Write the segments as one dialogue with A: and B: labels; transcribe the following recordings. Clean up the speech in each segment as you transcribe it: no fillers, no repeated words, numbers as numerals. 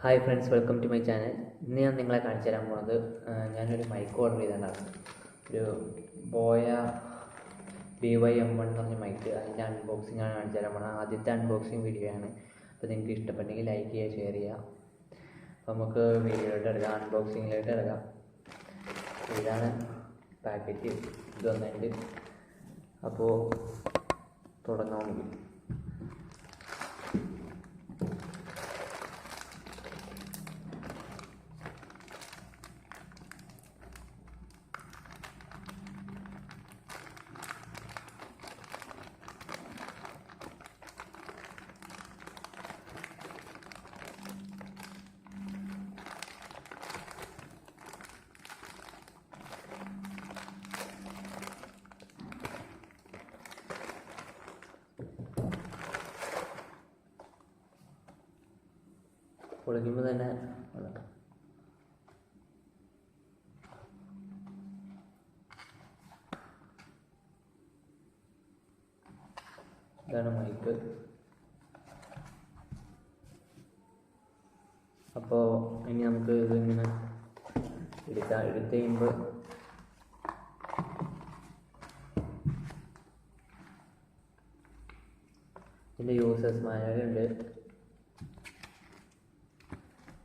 A: Hi friends, welcome to my channel. ഇന്ന് ഞാൻ നിങ്ങളെ കാണിച്ചു തരാൻ പോകുന്നത് ഞാനൊരു മൈക്ക് ഓർഡർ ചെയ്തിട്ടുണ്ടായിരുന്നു. ഒരു ബോയ BY-M1 എന്ന് പറഞ്ഞ മൈക്ക്. അതിൻ്റെ അൺബോക്സിംഗ് ആണ് കാണിച്ചു തരാൻ പോകുന്നത്. ആദ്യത്തെ അൺബോക്സിങ് വീഡിയോ ആണ്. അപ്പോൾ നിങ്ങൾക്ക് ഇഷ്ടപ്പെട്ടെങ്കിൽ ലൈക്ക് ചെയ്യുക, ഷെയർ ചെയ്യുക. അപ്പോൾ നമുക്ക് വീഡിയോയിലോട്ട് എടുക്കാം, അൺബോക്സിങ്ങിലോട്ട് എടുക്കാം. ഇതാണ് പാക്കറ്റ്, ഇത് വന്നിട്ടുണ്ട്. അപ്പോൾ തുടങ്ങാൻ മതി. പൊളിക്കുമ്പോൾ തന്നെ ഇതാണ് മൈക്ക്. അപ്പോൾ ഇനി നമുക്ക് ഇതിങ്ങനെ എടുത്ത് കഴിയുമ്പോൾ ഇതിൻ്റെ യൂസേഴ്സ് മാനുവൽ ഉണ്ട്.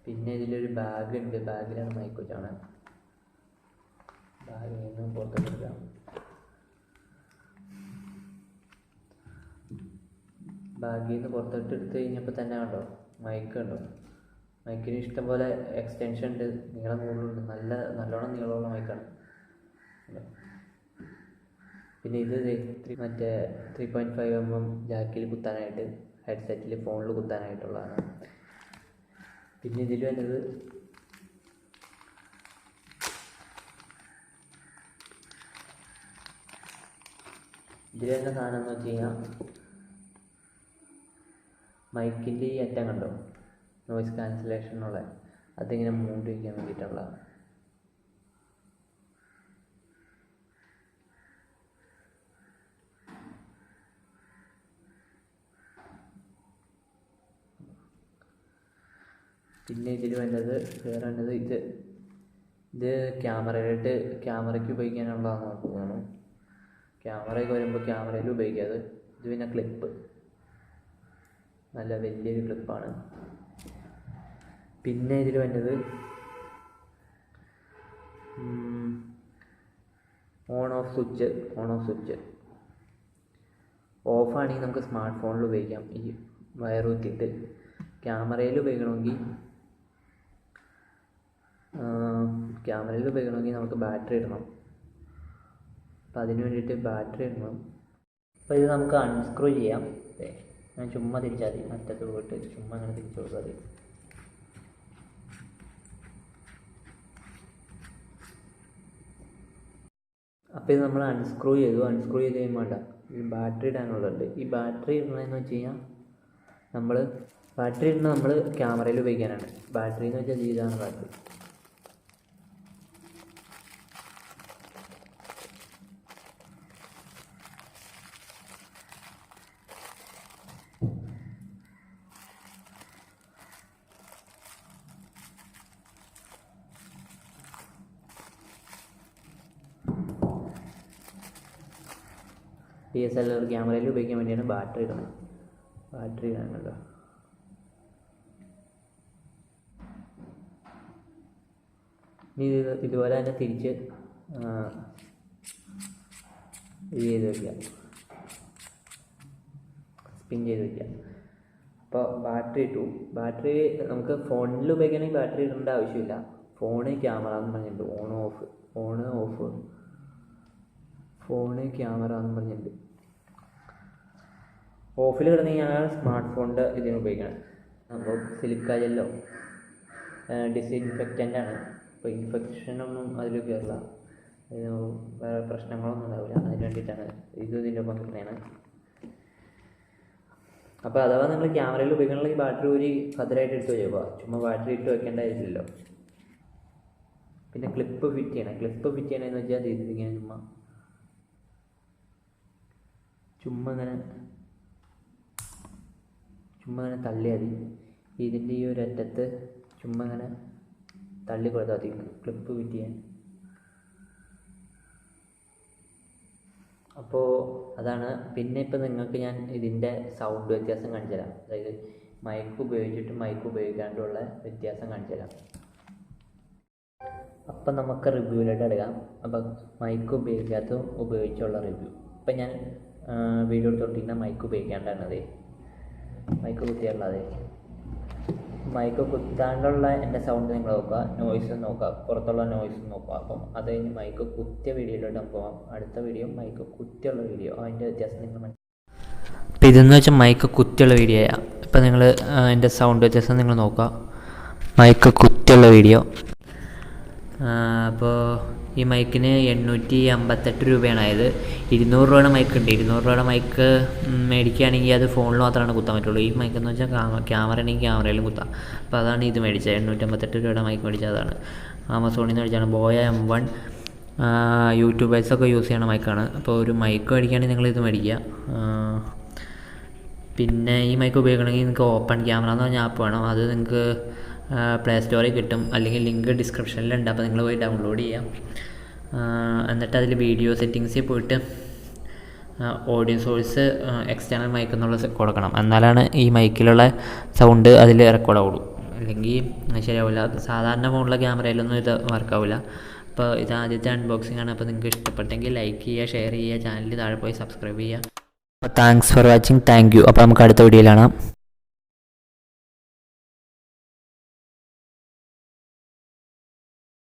A: പിന്നെ ഇതിലൊരു ബാഗ് ഉണ്ട്. ബാഗിലാണ് മൈക്ക് വെച്ചാണ്. ബാഗിൽ നിന്ന് പുറത്തെടുക്കാം. ബാഗിൽ നിന്ന് പുറത്തോട്ട് എടുത്ത് കഴിഞ്ഞപ്പോൾ തന്നെ കണ്ടോ മൈക്ക് ഉണ്ടോ. മൈക്കിന് ഇഷ്ടംപോലെ എക്സ്റ്റൻഷൻ ഉണ്ട്, നീളം കൂടുതലുണ്ട്. നല്ലോണം നീളമുള്ള മൈക്കാണ്. പിന്നെ ഇത് മറ്റേ 3.5 mm ജാക്കിൽ കുത്താനായിട്ട്, ഹെഡ്സെറ്റിൽ ഫോണിൽ കുത്താനായിട്ടുള്ളതാണ്. പിന്നെ ഇതിൽ വരുന്നത് ഇതിൽ വരുന്ന സാധനം എന്ന് വെച്ച് കഴിഞ്ഞാൽ മൈക്കിൻ്റെ ഈ അറ്റം കണ്ടോ, നോയിസ് ക്യാൻസലേഷനുള്ള, അതിങ്ങനെ മൂടി വയ്ക്കാൻ വേണ്ടിയിട്ടുള്ളതാണ്. പിന്നെ ഇതിൽ വേണ്ടത് ഇത് ക്യാമറയ്ക്ക് ഉപയോഗിക്കാനുള്ളതാണെന്ന് തോന്നുന്നു. ക്യാമറയൊക്കെ വരുമ്പോൾ ക്യാമറയിൽ ഉപയോഗിക്കാതെ. ഇത് പിന്നെ ക്ലിപ്പ്, നല്ല വലിയൊരു ക്ലിപ്പാണ്. പിന്നെ ഇതിൽ വേണ്ടത് ഓൺ ഓഫ് സ്വിച്ച്. ഓഫാണെങ്കിൽ നമുക്ക് സ്മാർട്ട് ഫോണിൽ ഉപയോഗിക്കാം. ഈ വയർ കുത്തിയിട്ട് ക്യാമറയിൽ ഉപയോഗിക്കണമെങ്കിൽ നമുക്ക് ബാറ്ററി ഇടണം. അപ്പം അതിന് വേണ്ടിയിട്ട് ബാറ്ററി ഇടണം. അപ്പോൾ ഇത് നമുക്ക് അൺസ്ക്രൂ ചെയ്യാം. ഞാൻ ചുമ്മാ തിരിച്ചാൽ മതി, മറ്റത്ത് പോയിട്ട് ചുമ്മാ അങ്ങനെ തിരിച്ചു കൊടുത്താൽ മതി. അപ്പോൾ ഇത് നമ്മൾ അൺസ്ക്രൂ ചെയ്ത് കഴിയുമ്പോൾ വേണ്ട ഈ ബാറ്ററി ഇടാനുള്ളതുണ്ട്. ഈ ബാറ്ററി ഇടണമെന്ന് വെച്ച് കഴിഞ്ഞാൽ നമ്മൾ ക്യാമറയിൽ ഉപയോഗിക്കാനാണ്. ബാറ്ററി എന്ന് വെച്ചാൽ ഇതാണ് ബാറ്ററി. DSLR ക്യാമറയിൽ ഉപയോഗിക്കാൻ വേണ്ടിയാണ് ബാറ്ററി ഇടാനുള്ളത്. ഇനി ഇതുപോലെ തന്നെ തിരിച്ച് ഇത് ചെയ്ത് വയ്ക്കുക, സ്പിൻ ചെയ്ത് വയ്ക്കുക. അപ്പോൾ ബാറ്ററി ഇട്ടു. ബാറ്ററി നമുക്ക് ഫോണിൽ ഉപയോഗിക്കണമെങ്കിൽ ബാറ്ററി ഇടേണ്ട ആവശ്യമില്ല. ഫോണ് ക്യാമറ എന്ന് പറഞ്ഞിട്ടുണ്ട്, ഫോണ് ക്യാമറ എന്ന് പറഞ്ഞിട്ടുണ്ട്. ഓഫിൽ കിടന്നു കഴിഞ്ഞാൽ സ്മാർട്ട് ഫോണിൻ്റെ ഇതിന് ഉപയോഗിക്കണം. അപ്പോൾ സിലിക്ക ജെല്ലോ ഡിസിൻഫെക്റ്റൻ്റാണ്. അപ്പോൾ ഇൻഫെക്ഷനൊന്നും അതിൽ കയറില്ല, വേറെ പ്രശ്നങ്ങളൊന്നും ഉണ്ടാവില്ല. അതിന് വേണ്ടിയിട്ടാണ് ഇതിൻ്റെ ഒപ്പം കിട്ടുന്നതാണ്. അപ്പോൾ അഥവാ നിങ്ങൾ ക്യാമറയിൽ ഉപയോഗിക്കണമെങ്കിൽ ബാറ്ററി ഒരു ഭദ്രമായിട്ട് എടുത്ത് വെച്ചേക്കുക. ചുമ്മാ ബാറ്ററി ഇട്ട് വെക്കേണ്ടതായിട്ടില്ലല്ലോ. പിന്നെ ക്ലിപ്പ് ഫിറ്റ് ചെയ്യണമെന്ന് വെച്ചാൽ ഇതിങ്ങനെ ചുമ്മാ ഇങ്ങനെ തള്ളിയാൽ മതി. ഇതിൻ്റെ ഈ ഒരു അറ്റത്ത് ചുമ്മാ ഇങ്ങനെ തള്ളി കൊടുത്താൽ മതി ക്ലിപ്പ് ഫിറ്റ് ചെയ്യാൻ. അപ്പോൾ അതാണ്. പിന്നെ ഇപ്പം നിങ്ങൾക്ക് ഞാൻ ഇതിൻ്റെ സൗണ്ട് വ്യത്യാസം കാണിച്ചു തരാം. അതായത് മൈക്ക് ഉപയോഗിച്ചിട്ട് മൈക്ക് ഉപയോഗിക്കാണ്ടുള്ള വ്യത്യാസം കാണിച്ചു തരാം. അപ്പം നമുക്ക് റിവ്യൂവിലോട്ട് എടുക്കാം. അപ്പം മൈക്ക് ഉപയോഗിക്കാത്തതും ഉപയോഗിച്ചുള്ള റിവ്യൂ. ഇപ്പം ഞാൻ വീഡിയോ എടുത്തോണ്ടിരിക്കുന്ന മൈക്ക് ഉപയോഗിക്കാണ്ടാണത്. മൈക്ക് കുത്തിയുള്ളത്. മൈക്ക് കുത്താണ്ടുള്ള എൻ്റെ സൗണ്ട് നിങ്ങൾ നോക്കുക, നോയ്സ് നോക്കുക, പുറത്തുള്ള നോയ്സ് നോക്കുക. അപ്പം അത് കഴിഞ്ഞ് മൈക്ക് കുത്തിയ വീഡിയോയിലോട്ട് പോകാം. അടുത്ത വീഡിയോ മൈക്ക് കുത്തിയുള്ള വീഡിയോ, അതിൻ്റെ വ്യത്യാസം നിങ്ങൾ മനസ്സിലാക്കും. അപ്പോൾ ഇതെന്ന് വെച്ചാൽ മൈക്ക് കുത്തിയുള്ള വീഡിയോയാണ്. ഇപ്പം നിങ്ങൾ എൻ്റെ സൗണ്ട് വ്യത്യാസം നിങ്ങൾ നോക്കുക. മൈക്ക് കുത്തിയുള്ള വീഡിയോ. അപ്പോൾ ഈ മൈക്കിന് 858 രൂപയാണ് ആയത്. 200 രൂപയുടെ മൈക്ക് ഉണ്ട്. 200 രൂപയുടെ മൈക്ക് മേടിക്കുകയാണെങ്കിൽ അത് ഫോണിൽ മാത്രമാണ് കുത്താൻ പറ്റുള്ളൂ. ഈ മൈക്ക് എന്ന് വെച്ചാൽ ക്യാമറ ആണെങ്കിൽ ക്യാമറയിലും കുത്താം. അപ്പോൾ അതാണ് ഇത് മേടിച്ചത്. 858 രൂപയുടെ മൈക്ക് മേടിച്ചത് അതാണ്. ആമസോണിൽ നിന്ന് മേടിച്ചാണ്. BY-M1 യൂട്യൂബേഴ്സൊക്കെ യൂസ് ചെയ്യണ മൈക്കാണ്. അപ്പോൾ ഒരു മൈക്ക് മേടിക്കുകയാണെങ്കിൽ നിങ്ങളിത് മേടിക്കുക. പിന്നെ ഈ മൈക്ക് ഉപയോഗിക്കണമെങ്കിൽ നിങ്ങൾക്ക് ഓപ്പൺ ക്യാമറ എന്ന് പറഞ്ഞ ആപ്പ് വേണം. അത് നിങ്ങൾക്ക് പ്ലേ സ്റ്റോറിൽ കിട്ടും, അല്ലെങ്കിൽ ലിങ്ക് ഡിസ്ക്രിപ്ഷനിലുണ്ട്. അപ്പോൾ നിങ്ങൾ പോയി ഡൗൺലോഡ് ചെയ്യാം. എന്നിട്ട് അതിൽ വീഡിയോ സെറ്റിങ്സിൽ പോയിട്ട് ഓഡിയോ സോഴ്സ് എക്സ്റ്റേണൽ മൈക്ക് എന്നുള്ള കൊടുക്കണം. എന്നാലാണ് ഈ മൈക്കിലുള്ള സൗണ്ട് അതിൽ റെക്കോർഡാവുള്ളൂ. അല്ലെങ്കിൽ ശരിയാവില്ല. സാധാരണ ഫോണിലെ ക്യാമറയിലൊന്നും ഇത് വർക്കാവില്ല. അപ്പോൾ ഇത് ആദ്യത്തെ അൺബോക്സിംഗ് ആണ്. അപ്പോൾ നിങ്ങൾക്ക് ഇഷ്ടപ്പെട്ടെങ്കിൽ ലൈക്ക് ചെയ്യുക, ഷെയർ ചെയ്യുക, ചാനലിൽ താഴെ പോയി സബ്സ്ക്രൈബ് ചെയ്യുക. അപ്പോൾ thanks for watching. Thank you. അപ്പോൾ നമുക്ക് അടുത്ത വീഡിയോയിൽ കാണാം.